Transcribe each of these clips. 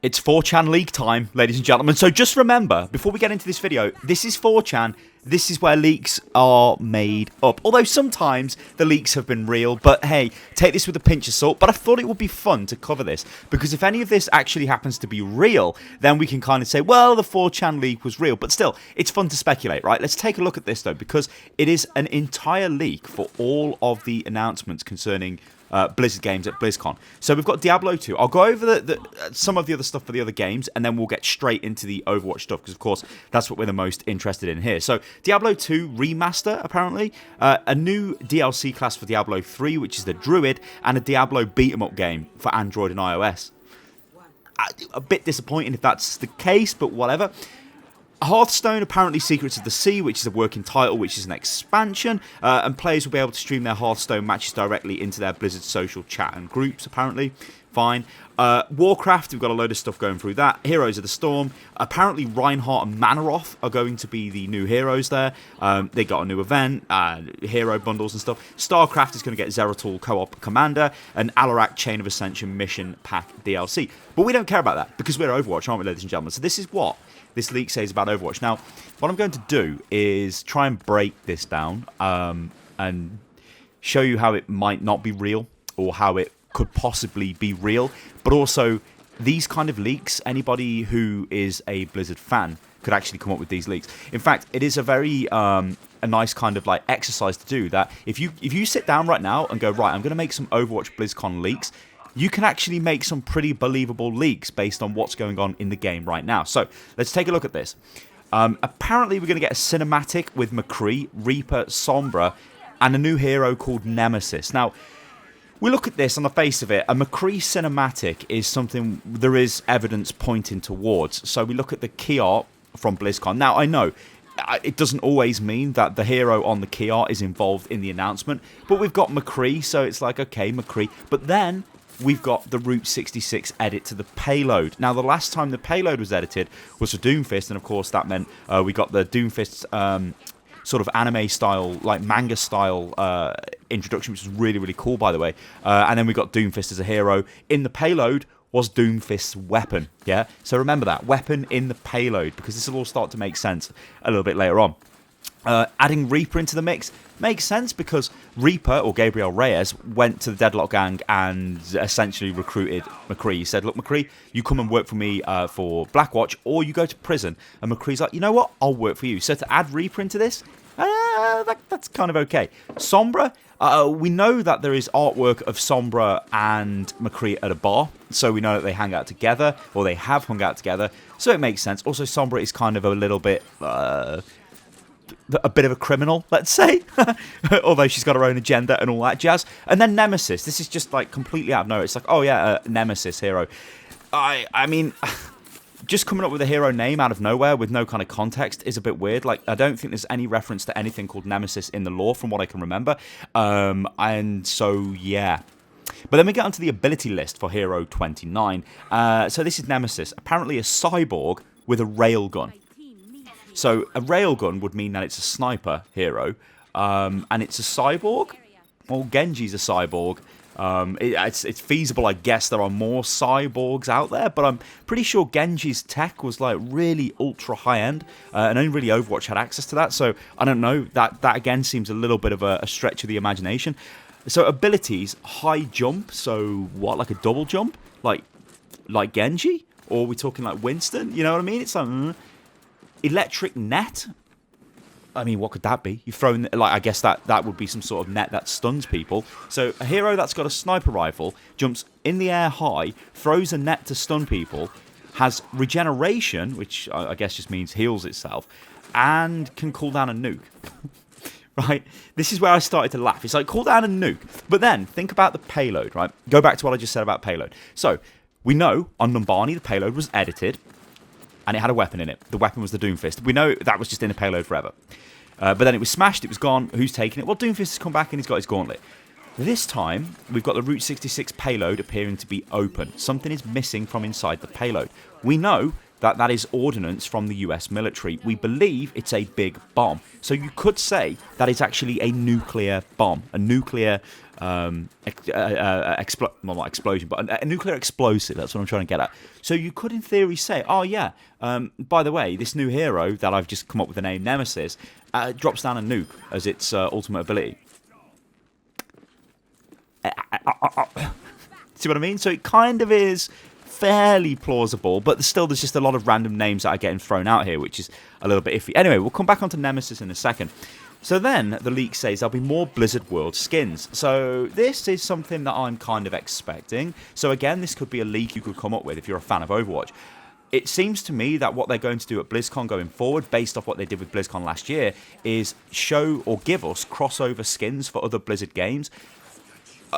It's 4chan leak time, ladies and gentlemen. So just remember, before we get into this video, this is 4chan. This is where leaks are made up. Although sometimes the leaks have been real. But hey, take this with a pinch of salt. But I thought it would be fun to cover this. Because if any of this actually happens to be real, then we can kind of say, well, the 4chan leak was real. But still, it's fun to speculate, right? Let's take a look at this, though. Because it is an entire leak for all of the announcements concerning Blizzard games at BlizzCon. So we've got Diablo 2. I'll go over some of the other stuff for the other games, and then we'll get straight into the Overwatch stuff, because of course that's what we're the most interested in here. So Diablo 2 remaster, apparently, a new DLC class for Diablo 3, which is the Druid, and a Diablo beat-em-up game for Android and iOS. A bit disappointing if that's the case, but whatever. Hearthstone, apparently Secrets of the Sea, which is a working title, which is an expansion, and players will be able to stream their Hearthstone matches directly into their Blizzard social chat and groups, apparently. Fine. Warcraft, we've got a load of stuff going through that. Heroes of the Storm. Apparently Reinhardt and Manaroth are going to be the new heroes there. They got a new event, hero bundles and stuff. StarCraft is going to get Zeratul Co-op Commander, and Alarak Chain of Ascension Mission Pack DLC. But we don't care about that, because we're Overwatch, aren't we, ladies and gentlemen? So this is what this leak says about Overwatch. Now, what I'm going to do is try and break this down and show you how it might not be real, or how it could possibly be real. But also, these kind of leaks, anybody who is a Blizzard fan could actually come up with these leaks. In fact, it is a very a nice kind of like exercise to do. That if you sit down right now and go, right, I'm going to make some Overwatch BlizzCon leaks, you can actually make some pretty believable leaks based on what's going on in the game right now. So let's take a look at this. Apparently, we're going to get a cinematic with McCree, Reaper, Sombra, and a new hero called Nemesis. Now, we look at this on the face of it. A McCree cinematic is something there is evidence pointing towards. So we look at the key art from BlizzCon. Now, I know it doesn't always mean that the hero on the key art is involved in the announcement, but we've got McCree, so it's like, okay, McCree. But then we've got the Route 66 edit to the payload. Now, the last time the payload was edited was for Doomfist, and of course that meant we got the Doomfist sort of anime style, like manga style introduction, which was really, really cool, by the way. And then we got Doomfist as a hero. In the payload was Doomfist's weapon, yeah? So remember that, weapon in the payload, because this will all start to make sense a little bit later on. Adding Reaper into the mix makes sense, because Reaper, or Gabriel Reyes, went to the Deadlock Gang and essentially recruited McCree. He said, look, McCree, you come and work for me for Blackwatch, or you go to prison. And McCree's like, you know what, I'll work for you. So to add Reaper into this, that's kind of okay. Sombra, we know that there is artwork of Sombra and McCree at a bar, so we know that they hang out together, or they have hung out together, so it makes sense. Also, Sombra is kind of a little bit a bit of a criminal, let's say, although she's got her own agenda and all that jazz. And then Nemesis, this is just like completely out of nowhere. It's like, oh yeah, Nemesis hero. I mean, just coming up with a hero name out of nowhere with no kind of context is a bit weird. Like, I don't think there's any reference to anything called Nemesis in the lore from what I can remember. And so, yeah. But then we get onto the ability list for Hero 29. So this is Nemesis, apparently a cyborg with a railgun. So a railgun would mean that it's a sniper hero, and it's a cyborg. Well, Genji's a cyborg. It's feasible, I guess. There are more cyborgs out there, but I'm pretty sure Genji's tech was like really ultra high end, and only really Overwatch had access to that. So I don't know. That again seems a little bit of a stretch of the imagination. So abilities, high jump. So what, like a double jump, like Genji, or are we talking like Winston? You know what I mean? It's like. Electric net. I mean, what could that be? You've thrown, like, I guess that would be some sort of net that stuns people. So a hero that's got a sniper rifle jumps in the air high, throws a net to stun people, has regeneration, which I guess just means heals itself, and can call down a nuke. Right? This is where I started to laugh. It's like, call down a nuke. But then, think about the payload, right? Go back to what I just said about payload. So, we know on Numbani the payload was edited, and it had a weapon in it. The weapon was the Doomfist. We know that was just in a payload forever. But then it was smashed, it was gone. Who's taking it? Well, Doomfist has come back and he's got his gauntlet. This time, we've got the Route 66 payload appearing to be open. Something is missing from inside the payload. We know that is ordnance from the US military. We believe it's a big bomb. So you could say that it's actually a nuclear bomb, a nuclear well, not explosion, but a nuclear explosive. That's what I'm trying to get at. So you could, in theory, say, oh yeah, by the way, this new hero that I've just come up with the name Nemesis drops down a nuke as its ultimate ability. See what I mean? So it kind of is fairly plausible, but there's just a lot of random names that are getting thrown out here, which is a little bit iffy. Anyway, we'll come back onto Nemesis in a second. So then the leak says there'll be more Blizzard World skins. So this is something that I'm kind of expecting. So again, this could be a leak you could come up with if you're a fan of Overwatch. It seems to me that what they're going to do at BlizzCon going forward, based off what they did with BlizzCon last year, is show or give us crossover skins for other Blizzard games,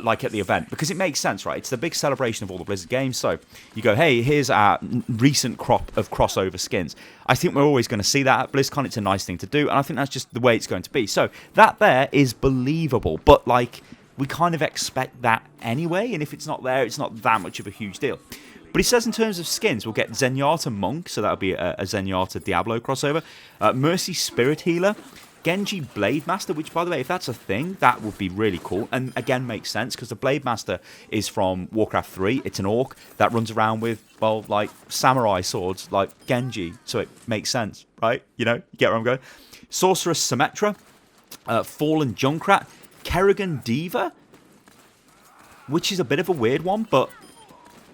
like at the event, because it makes sense, right? It's the big celebration of all the Blizzard games. So you go, hey, here's our recent crop of crossover skins. I think we're always going to see that at BlizzCon. It's a nice thing to do, and I think that's just the way it's going to be. So that there is believable, but like we kind of expect that anyway, and if it's not there, it's not that much of a huge deal. But he says in terms of skins, we'll get Zenyatta Monk, so that'll be a Zenyatta Diablo crossover, Mercy Spirit Healer, Genji Blade Master, which, by the way, if that's a thing, that would be really cool. And again, makes sense, because the Blade Master is from Warcraft 3. It's an orc that runs around with, well, like, samurai swords, like Genji. So it makes sense, right? You know, you get where I'm going. Sorceress Symmetra, Fallen Junkrat, Kerrigan Diva, which is a bit of a weird one, but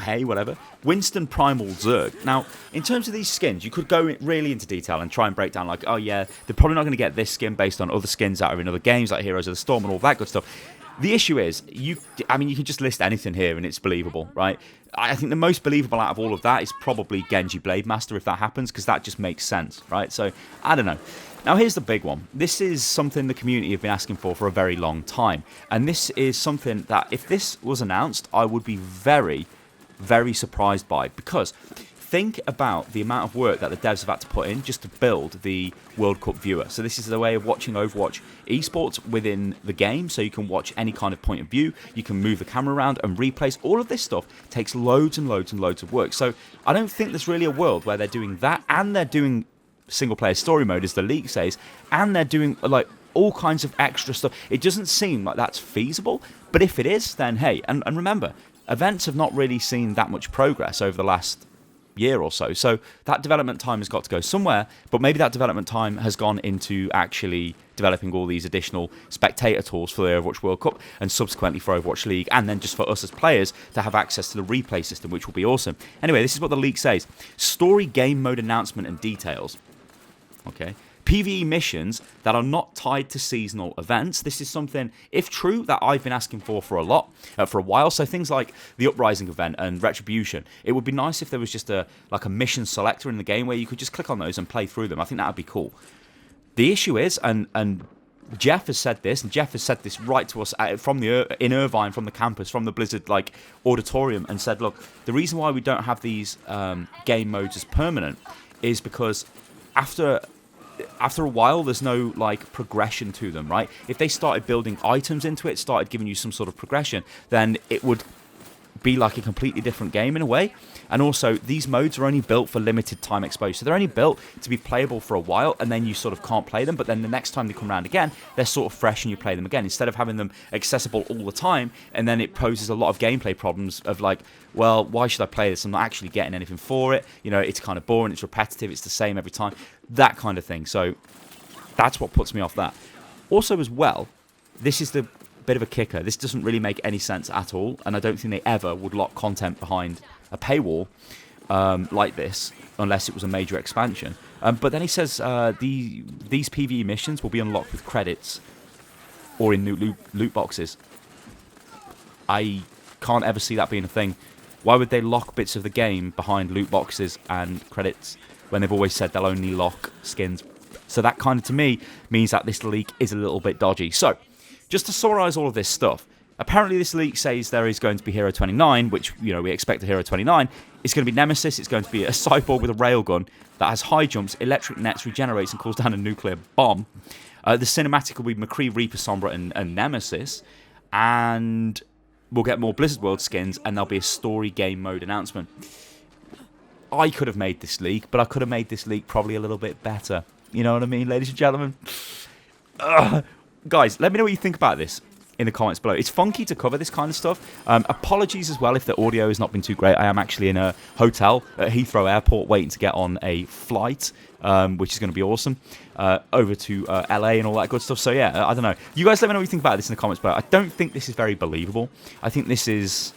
hey, whatever. Winston Primal Zerg. Now, in terms of these skins, you could go really into detail and try and break down, like, oh yeah, they're probably not going to get this skin based on other skins that are in other games, like Heroes of the Storm and all that good stuff. The issue is, you can just list anything here and it's believable, right? I think the most believable out of all of that is probably Genji Blade Master, if that happens, because that just makes sense, right? So, I don't know. Now, here's the big one. This is something the community have been asking for a very long time. And this is something that, if this was announced, I would be very surprised by, because think about the amount of work that the devs have had to put in just to build the World Cup viewer. So this is the way of watching Overwatch esports within the game, so you can watch any kind of point of view, you can move the camera around and replace. All of this stuff takes loads and loads and loads of work. So I don't think there's really a world where they're doing that, and they're doing single player story mode, as the leak says, and they're doing like all kinds of extra stuff. It doesn't seem like that's feasible, but if it is, then hey, and remember, events have not really seen that much progress over the last year or so. So that development time has got to go somewhere, but maybe that development time has gone into actually developing all these additional spectator tools for the Overwatch World Cup and subsequently for Overwatch League, and then just for us as players to have access to the replay system, which will be awesome. Anyway, this is what the leak says. Story game mode announcement and details. Okay. PvE missions that are not tied to seasonal events. This is something, if true, that I've been asking for a while. So things like the Uprising event and Retribution. It would be nice if there was just a mission selector in the game where you could just click on those and play through them. I think that would be cool. The issue is, and Jeff has said this, and Jeff has said this right to us in Irvine, from the campus, from the Blizzard auditorium, and said, look, the reason why we don't have these game modes as permanent is because after a while, there's no progression to them, right? If they started building items into it, started giving you some sort of progression, then it would be like a completely different game in a way. And also, these modes are only built for limited time exposure. So they're only built to be playable for a while, and then you sort of can't play them. But then the next time they come around again, they're sort of fresh and you play them again, instead of having them accessible all the time. And then it poses a lot of gameplay problems of like, well, why should I play this? I'm not actually getting anything for it. You know, it's kind of boring, it's repetitive, it's the same every time. That kind of thing. So that's what puts me off that. Also as well, this is the bit of a kicker. This doesn't really make any sense at all, and I don't think they ever would lock content behind a paywall like this unless it was a major expansion. But then he says these PvE missions will be unlocked with credits or in new loot boxes. I can't ever see that being a thing. Why would they lock bits of the game behind loot boxes and credits when they've always said they'll only lock skins? So that kind of, to me, means that this leak is a little bit dodgy. So, just to summarise all of this stuff, apparently this leak says there is going to be Hero 29, which, you know, we expect a Hero 29. It's going to be Nemesis. It's going to be a cyborg with a railgun that has high jumps, electric nets, regenerates, and calls down a nuclear bomb. The cinematic will be McCree, Reaper, Sombra, and Nemesis. And we'll get more Blizzard World skins, and there'll be a story game mode announcement. I could have made this leak, but I could have made this leak probably a little bit better. You know what I mean, ladies and gentlemen? Guys, let me know what you think about this in the comments below. It's funky to cover this kind of stuff. Apologies as well if the audio has not been too great. I am actually in a hotel at Heathrow Airport waiting to get on a flight, which is going to be awesome, over to LA and all that good stuff. So yeah, I don't know. You guys let me know what you think about this in the comments below. I don't think this is very believable. I think this is...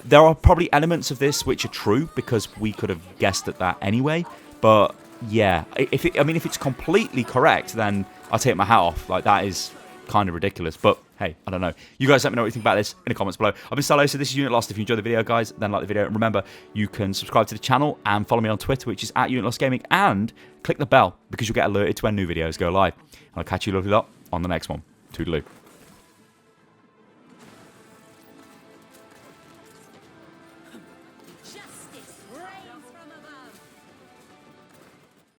there are probably elements of this which are true because we could have guessed at that anyway. But yeah, if it's completely correct, then I'll take my hat off. Like, that is kind of ridiculous, but hey, I don't know. You guys let me know what you think about this in the comments below. I've been Stylosa, this is Unit Lost. If you enjoyed the video, guys, then like the video. And remember, you can subscribe to the channel and follow me on Twitter, which is @UnitLostGaming, and click the bell because you'll get alerted to when new videos go live. And I'll catch you lovely lot on the next one. Toodaloo.